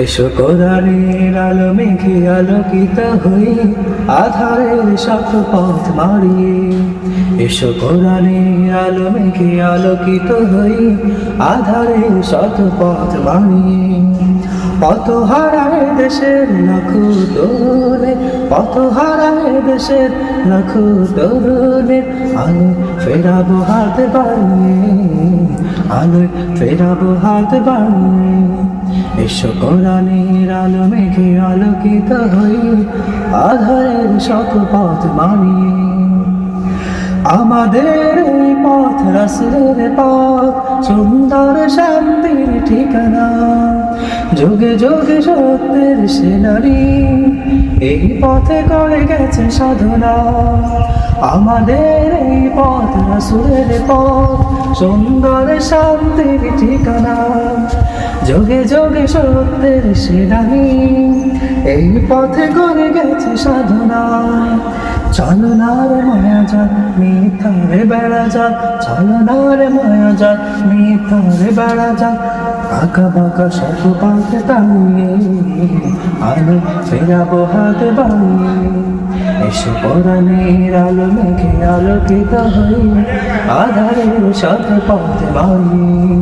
এসো কোরআনের আলো মেঘে আলোকিত হই আধারের শত পথ মারিয়ে। এসো কোরআনের আলো মেঘে আলোকিত হই আধারের শত পথ মারিয়ে। পথ হারায় দেশের লাখো তরুণে, পথ হারায় দেশের লাখো তরুণে, আলো ফেরাবো হাত বাড়িয়ে, আলো ফেরাবো হাত বাড়িয়ে। এসো কোরআনের আলো মেঘে আলোকিত হই আধারের শত পথ মানিয়ে। আমাদের এই পথ রাসূলের পথ, সুন্দর শান্তির ঠিকানা, যুগে যুগে সত্যের সেনারি এই পথে করে গেছে সাধনা। আমাদের এই পথ রাসূলের পথ, সুন্দর শান্তির ঠিকানা, যোগে যোগে সত্যের সেনানি এই পথে করে গেছে সাধনা। চলো না রে মায়া যাক মিথ্যারে বেড়া যাক, চলো না রে মায়া যাক মিথ্যারে বেড়া যাক, আঁকা বাঁকা শত পথে টানিয়ে আলো ফেরাবো হাত বাড়িয়ে। এসো কোরআনের আলো মেঘে আলোকিত হই আধারের শত পথ মারিয়ে।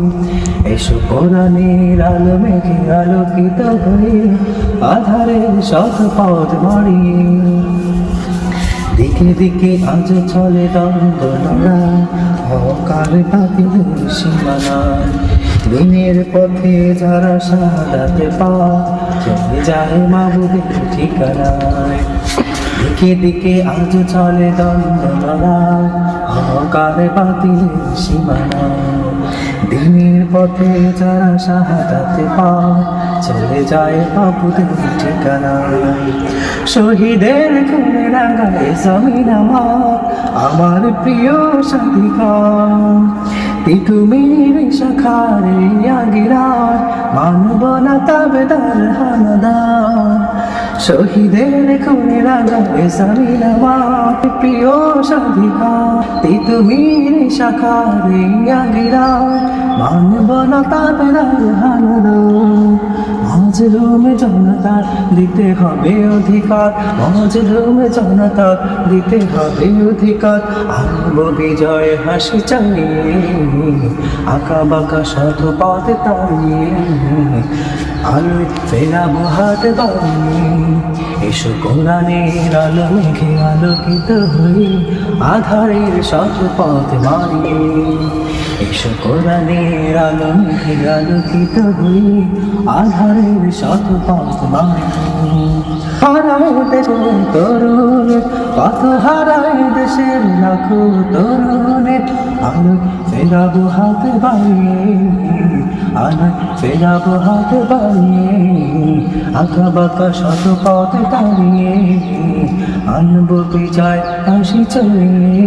এসো কোরআনের আলো মেঘে আলোকিত হই আধারের শত পথ মারিয়ে। দিকে দিকে আজ চলে দ্বন্দ্ব লড়াই, হকার বাতিলের সীমানা, দিনের পথে যারা শাহাদাতে পায় চলে যায় মাবুদের ঠিকানায়। দিকে দিকে আজ চলে দ্বন্দ্ব লড়াই, হকার বাতিলের সীমানা, দিনের পথে যারা শাহাদাতে পায় চলে যায় মাবুদের ঠিকানায়। শহীদের খুনে রাঙায় জমিন আমার প্রিয় সাথিকা, তিতুমির শাখারে আগিরার মানব না তাবেদার হানাদার। শহীদের খুনে রাঙায় জমিন আমার প্রিয় সাথিকা, তিতুমির শাখারে আগিরার মানব না তাবেদার হানাদার। মজলুম জনতার দিতে হবে অধিকার, মজলুম জনতার দিতে হবে অধিকার, আনব বিজয় হাসি চালিয়ে আঁকা বাঁকা শত পথ তাড়িয়ে, আলো ফেরাবো হাত বাড়িয়ে। এসো কোরআনের আলো মেঘে আলোকিত হই আধারের শত পথ মারিয়ে। এসো কোরআনের আলো মেঘে আলোকিত হই আধারের শত পথ মারিয়ে। হারায় দেশের তরুণে, পথ হারায় দেশের লাখো তরুণে, আলো ফেরাবো হাত বাড়িয়ে, আলো ফেরাবো হাত বাড়িয়ে, আঁকা বাঁকা শত পথ তাড়িয়ে আনবো বিজয় হাসি চালিয়ে,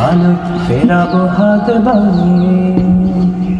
আলো ফেরাবো হাত বাড়িয়ে।